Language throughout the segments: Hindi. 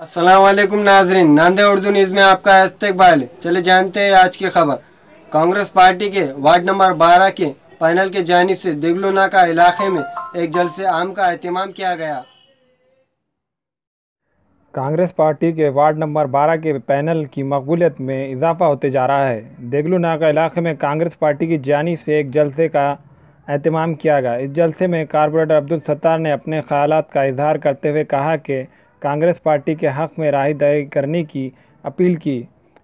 अस्सलाम वालेकुम नाजरीन, नांदेड़ उर्दू न्यूज़ में आपका इस्तकबाल है। चले जानते हैं आज की खबर। कांग्रेस पार्टी के वार्ड नंबर 12 के पैनल के जानिब से देगलू नाका इलाके में एक जलसे आम का एहतमाम किया गया। कांग्रेस पार्टी के वार्ड नंबर 12 के पैनल की मकबूलियत में इजाफा होते जा रहा है। देगलू नाका इलाके में कांग्रेस पार्टी की जानिब से एक जलसे का एहतमाम किया गया। इस जलसे में कारपोरेटर अब्दुल सत्तार ने अपने ख्यालात का इजहार करते हुए कहा कि कांग्रेस पार्टी के हक़ में राय दही करने की अपील की।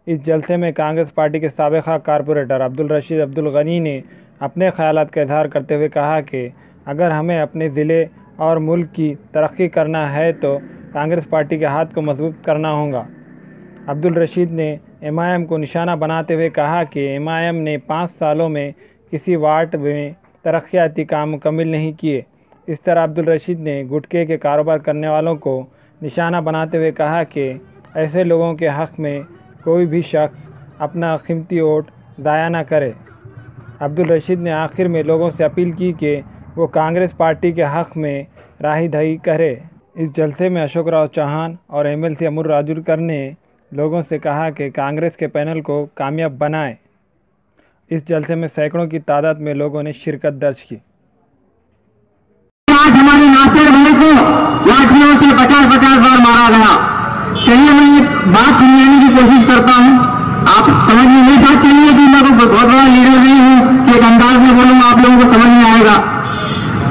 इस जलसे में कांग्रेस पार्टी के साबिक़ा कारपोरेटर अब्दुल रशीद अब्दुल गनी ने अपने ख्यालात का इजहार करते हुए कहा कि अगर हमें अपने ज़िले और मुल्क की तरक्की करना है तो कांग्रेस पार्टी के हाथ को मजबूत करना होगा। अब्दुल रशीद ने एमआईएम को निशाना बनाते हुए कहा कि एमआईएम ने 5 सालों में किसी वार्ड में तरक्याती काम मुकम्मल नहीं किए। इस तरह अब्दुल रशीद ने गुटखे के कारोबार करने वालों को निशाना बनाते हुए कहा कि ऐसे लोगों के हक़ में कोई भी शख्स अपना कीमती वोट ज़ाया न करे। अब्दुल रशीद ने आखिर में लोगों से अपील की कि वो कांग्रेस पार्टी के हक़ में राय दही करे। इस जलसे में अशोक राव चौहान और एमएलसी अमर राजूरकर ने लोगों से कहा कि कांग्रेस के पैनल को कामयाब बनाएं। इस जलसे में सैकड़ों की तादाद में लोगों ने शिरकत दर्ज की। आज हमारे नासिर भाई को लाठियों से 50-50 बार मारा गया। चलिए मैं एक बात समझाने की कोशिश करता हूँ, आप समझ में नहीं था। चलिए कि मैं बहुत बड़ा लीडर नहीं हूँ कि एक अंदाज में बोलूँगा आप लोगों को समझ में आएगा।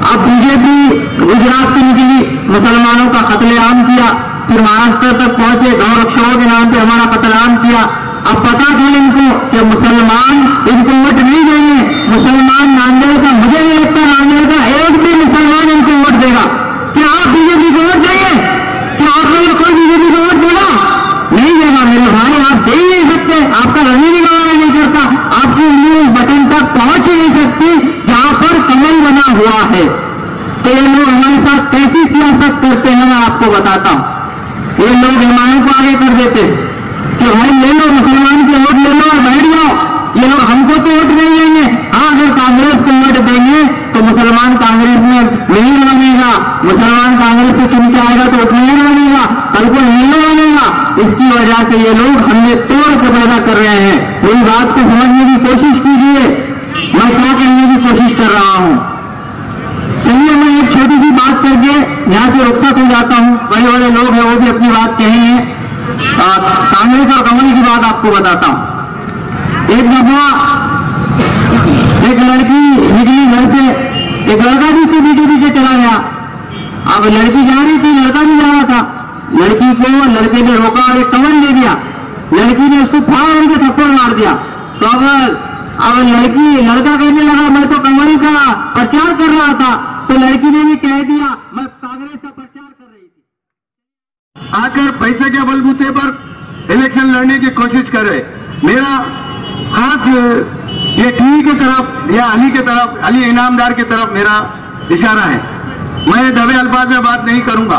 अब बीजेपी गुजरात से निकली, मुसलमानों का कत्लेआम किया, फिर महाराष्ट्र तक पहुंचे, गौरक्षकों के नाम पे हमारा कत्लेआम किया। अब पता था इनको कि मुसलमान इनको वोट नहीं देंगे। मुसलमान नांदेड़ का, मुझे नहीं लगता नांदेड़ का एक भी मुसलमान इनको वोट देगा। क्या आप बीजेपी को वोट देंगे? क्या आप लोग कोई बीजेपी को वोट देगा? नहीं देगा मेरे भाई, आप दे ही नहीं सकते। आपका रंग भी गवारा नहीं करता, आपकी उंगली बटन तक पहुंच ही नहीं सकती जहां पर कमल बना हुआ है। तो ये लोग हमारे साथ कैसी सियासत करते हैं मैं आपको बताता हूं। ये लोग एमआईएम को आगे कर देते कि भाई ले लो, मुसलमान के वोट ले लो और बैठ जाओ। ये लोग हमको तो वोट नहीं देंगे। हाँ, अगर कांग्रेस को वोट देंगे तो मुसलमान कांग्रेस में नहीं बनेगा, मुसलमान कांग्रेस से चुन के आएगा तो नहीं बनेगा, कल को नहीं बनेगा। इसकी वजह से ये लोग हमने तोड़ के पैदा कर रहे हैं। मेरी बात को समझने की कोशिश कीजिए, मैं क्या कहने की कोशिश कर रहा हूं। चलिए मैं एक छोटी सी बात करके यहां से रुखसत हो जाता हूं। बड़े बड़े लोग हैं, वो भी अपनी बात कहेंगे। कांग्रेस और कमल की बात आपको बताता हूं। एक दफा एक लड़की निकली घर से, एक लड़का भी उसके पीछे पीछे चला गया। अब लड़की जा रही थी, लड़का भी जा रहा था। लड़की को लड़के ने रोका और एक कमल दे दिया। लड़की ने उसको फाड़ के थप्पड़ मार दिया। तो अब लड़का कहने लगा मैं तो कमल का प्रचार कर रहा था। तो लड़की ने भी कह दिया मैं कांग्रेस का प्रचार कर रही थी। आकर पैसे के बलबूते पर इलेक्शन लड़ने की कोशिश कर रहे। मेरा खास ये टीवी की तरफ या अली की तरफ, अली इनामदार की तरफ मेरा इशारा है। मैं दबे अल्फाज में बात नहीं करूंगा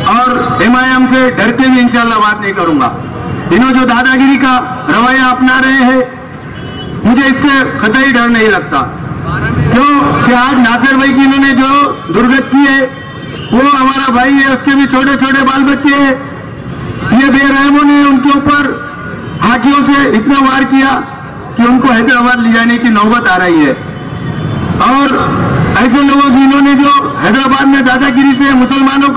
और एमआईएम से डर के भी इंशाल्लाह बात नहीं करूंगा। इन्होंने जो दादागिरी का रवैया अपना रहे हैं, मुझे इससे कतई डर नहीं लगता। क्यों कि आज नासिर भाई की इन्होंने जो दुर्गत की है, वो हमारा भाई है, उसके भी छोटे छोटे बाल बच्चे हैं। ये बेरहमों ने उनके ऊपर हाथियों से इतना वार किया कि उनको हैदराबाद ले जाने की नौबत आ रही है। और ऐसे लोगों की इन्होंने जो हैदराबाद में दादागिरी से मुसलमानों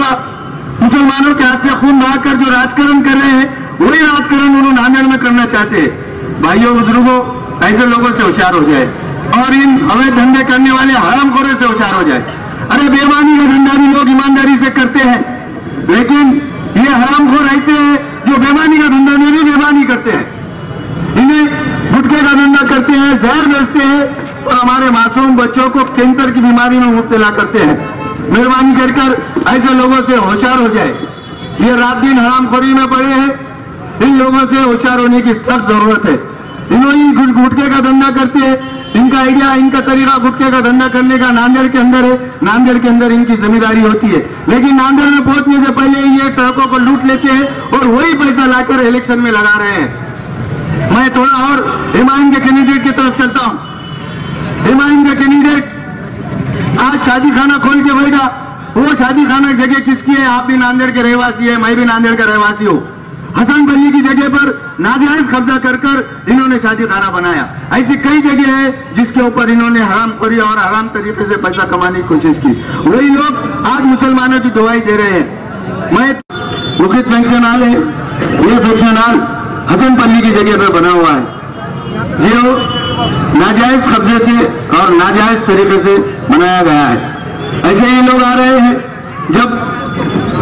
के हाथ से खून बहाकर जो राजकारण कर रहे हैं, वही राजकारण उन्होंने नांदेड़ में करना चाहते हैं। भाइयों बुजुर्गों, ऐसे लोगों से होशियार हो जाए और इन अवैध धंधे करने वाले हरामखोरों से होशियार हो जाए। अरे बेईमानी का धंधा भी लोग ईमानदारी से करते हैं, लेकिन ये हरामखोर ऐसे हैं जो बेईमानी का धंधा में भी बेईमानी करते हैं। इन्हें गुटखे का धंधा करते हैं, जहर बेचते हैं और हमारे मासूम बच्चों को कैंसर की बीमारी में मुब्तला करते हैं। मेहरबानी कर ऐसे लोगों से होशियार हो जाए। ये रात दिन हरामखोरी में पड़े हैं, इन लोगों से होशियार होने की सख्त जरूरत है। इन्होंने गुटखे का धंधा करते हैं, इनका आइडिया, इनका तरीका गुटखे का धंधा करने का नांदेड़ के अंदर है। नांदेड़ के अंदर इनकी जिम्मेदारी होती है, लेकिन नांदेड़ में पहुंचने से पहले ये ट्रकों को लूट लेते हैं और वही पैसा लाकर इलेक्शन में लगा रहे हैं। मैं थोड़ा और एमआईएम के कैंडिडेट की तरफ चलता हूं। एमआईएम का कैंडिडेट आज शादी खाना खोल के बैठा, वो शादी खाना जगह किसकी है? आप भी नांदेड़ के रहवासी है, मैं भी नांदेड़ का रहवासी हूँ। हसन बल्ली की जगह पर नाजायज कब्जा कर इन्होंने शादी खाना बनाया। ऐसी कई जगह है जिसके ऊपर इन्होंने हरामखोरी और हराम तरीके से पैसा कमाने की कोशिश की। वही लोग आज मुसलमानों की दुआई दे रहे हैं। मैं मुखित फंक्शन हॉल है, ये फंक्शन हॉल हसन पल्ली की जगह पर बना हुआ है जो नाजायज कब्जे से और नाजायज तरीके से बनाया गया है। ऐसे ही लोग आ रहे हैं। जब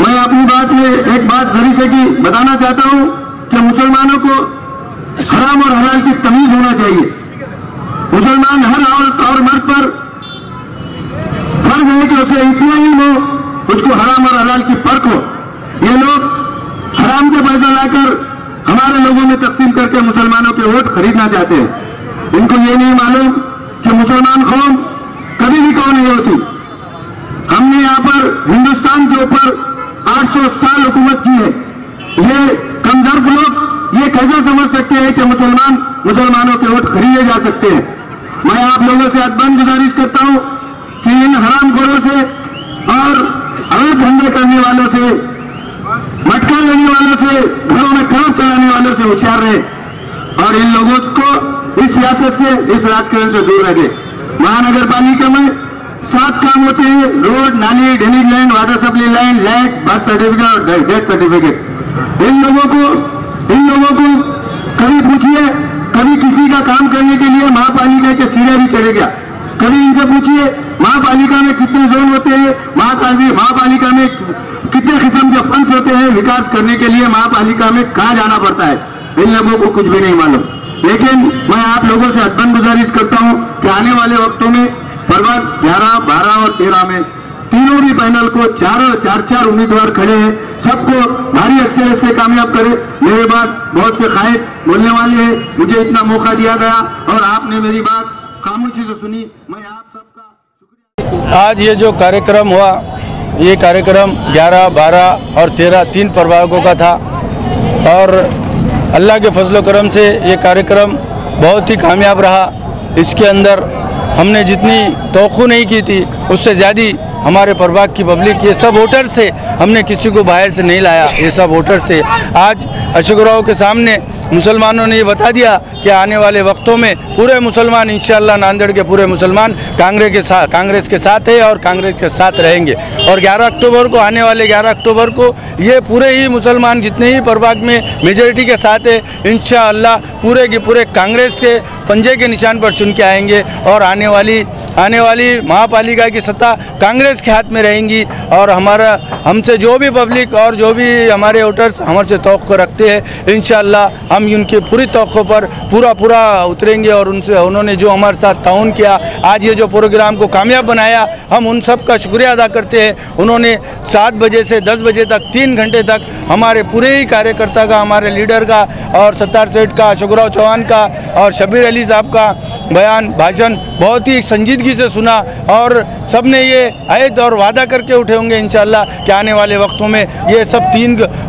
मैं अपनी बात में एक बात जरी से की बताना चाहता हूं कि मुसलमानों को हराम और हलाल की तमीज होना चाहिए। मुसलमान हर औरत और मर्द पर फर्ज है कि उसे इतना इल्म हो, उसको हराम और हलाल की फर्क हो। ये लोग हराम के पैसा लाकर हमारे लोगों में तकसीम करके मुसलमानों के वोट खरीदना चाहते हैं। इनको ये नहीं मालूम कि मुसलमान कौम कभी भी कौन नहीं होती। हमने यहाँ पर हिंदुस्तान के ऊपर 800 साल हुकूमत की है। ये कमजोर लोग ये कैसे समझ सकते हैं कि मुसलमानों के वोट खरीदे जा सकते हैं? मैं आप लोगों से अदबन गुजारिश करता हूं कि इन हरामखोरों से और अवैध धंधे करने वालों से, मटका लेने वालों से, घरों में काम चलाने वालों से होशियार रहे और इन लोगों को इस सियासत से, इस राजकारण से दूर रखे। महानगर पालिका में 7 काम होते हैं: रोड, नाली, drainage line, water supply line, light, birth certificate और डेथ सर्टिफिकेट। इन लोगों को कभी पूछिए, कभी किसी का काम करने के लिए महापालिका के सीढ़ियां भी चढ़े गया। कभी इनसे पूछिए महापालिका में कितने जोन होते हैं, महापालिका में कितने किस्म के फंड्स होते हैं विकास करने के लिए, महापालिका में कहाँ जाना पड़ता है। इन लोगों को कुछ भी नहीं मालूम। लेकिन मैं आप लोगों से अदबन गुजारिश करता हूं कि आने वाले वक्तों में प्रभाग 11, 12 और 13 में तीनों भी पैनल को चार उम्मीदवार खड़े हैं, सबको भारी अक्सरियत से कामयाब करें। मेरी बात बहुत से कायद बोलने वाले हैं, मुझे इतना मौका दिया गया और आपने मेरी बात खामोशी से सुनी। मैं आप सबका शुक्रिया। आज ये जो कार्यक्रम हुआ, ये कार्यक्रम 11, 12 और 13 3 प्रभागों का था और अल्लाह के फजल करम से ये कार्यक्रम बहुत ही कामयाब रहा। इसके अंदर हमने जितनी तवक्को नहीं की थी उससे ज़्यादा हमारे प्रभाग की पब्लिक, ये सब वोटर्स थे, हमने किसी को बाहर से नहीं लाया, ये सब वोटर्स थे। आज अशोक राव के सामने मुसलमानों ने ये बता दिया कि आने वाले वक्तों में पूरे मुसलमान, इंशाअल्लाह नांदेड़ के पूरे मुसलमान कांग्रेस के साथ है और कांग्रेस के साथ रहेंगे। और 11 अक्टूबर को, आने वाले 11 अक्टूबर को ये पूरे ही मुसलमान जितने ही प्रभाग में मेजॉरिटी के साथ है, इंशाअल्लाह पूरे के पूरे कांग्रेस के पंजे के निशान पर चुन के आएंगे और आने वाली महापालिका की सत्ता कांग्रेस के हाथ में रहेंगी। और हमसे जो भी पब्लिक और जो भी हमारे वोटर्स हमसे तवक्को रखते हैं, इंशाअल्लाह हम उनकी पूरी तवक्को पर पूरा उतरेंगे और उन्होंने जो हमारे साथ ताउन किया, आज ये जो प्रोग्राम को कामयाब बनाया, हम उन सब का शुक्रिया अदा करते हैं। उन्होंने 7 बजे से 10 बजे तक 3 घंटे तक हमारे पूरे ही कार्यकर्ता का, हमारे लीडर का और सत्तार सेठ का, अशोक राव चौहान का और शबीर अली साहब का भाषण बहुत ही संजीदगी से सुना और सब ने ये अहद और वादा करके उठे होंगे इंशाअल्लाह कि आने वाले वक्तों में ये सब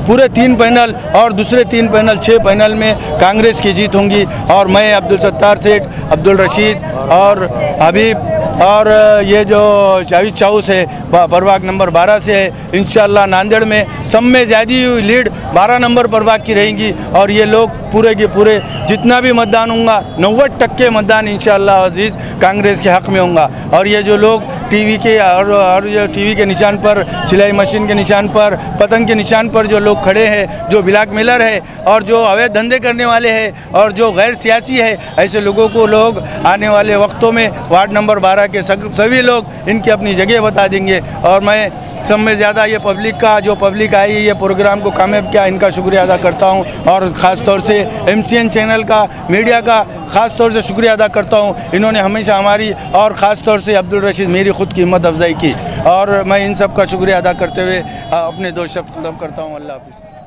पूरे 3 पैनल और दूसरे 3 पैनल 6 पैनल में कांग्रेस की जीत होंगी। और मैं अब्दुल सत्तार सेठ, अब्दुल रशीद और हबीब और ये जो जावेद चाऊस है प्रभाग नंबर 12 से है, इंशाअल्लाह नांदेड़ में सब में ज़्यादा लीड 12 नंबर प्रभाग की रहेंगी और ये लोग पूरे के पूरे जितना भी मतदान होगा 90% मतदान इंशाअल्लाह अजीज़ कांग्रेस के हक़ में होगा। और ये जो लोग टीवी के और जो टीवी के निशान पर, सिलाई मशीन के निशान पर, पतंग के निशान पर जो लोग खड़े हैं, जो ब्लैक मेलर है और जो अवैध धंधे करने वाले हैं और जो गैर सियासी है, ऐसे लोगों को लोग आने वाले वक्तों में वार्ड नंबर 12 के सभी लोग इनकी अपनी जगह बता देंगे। और मैं सब में ज़्यादा ये पब्लिक आई ये प्रोग्राम को कामयाब किया, इनका शुक्रिया अदा करता हूँ और ख़ास तौर से MCN चैनल का, मीडिया का ख़ास तौर से शुक्रिया अदा करता हूँ। इन्होंने हमेशा हमारी और ख़ास तौर से अब्दुल रशीद मेरी ख़ुद की हिम्मत अफजाई की और मैं इन सब का शुक्रिया अदा करते हुए अपने 2 शब्द ख़त्म करता हूँ। अल्लाह हाफ़िज़।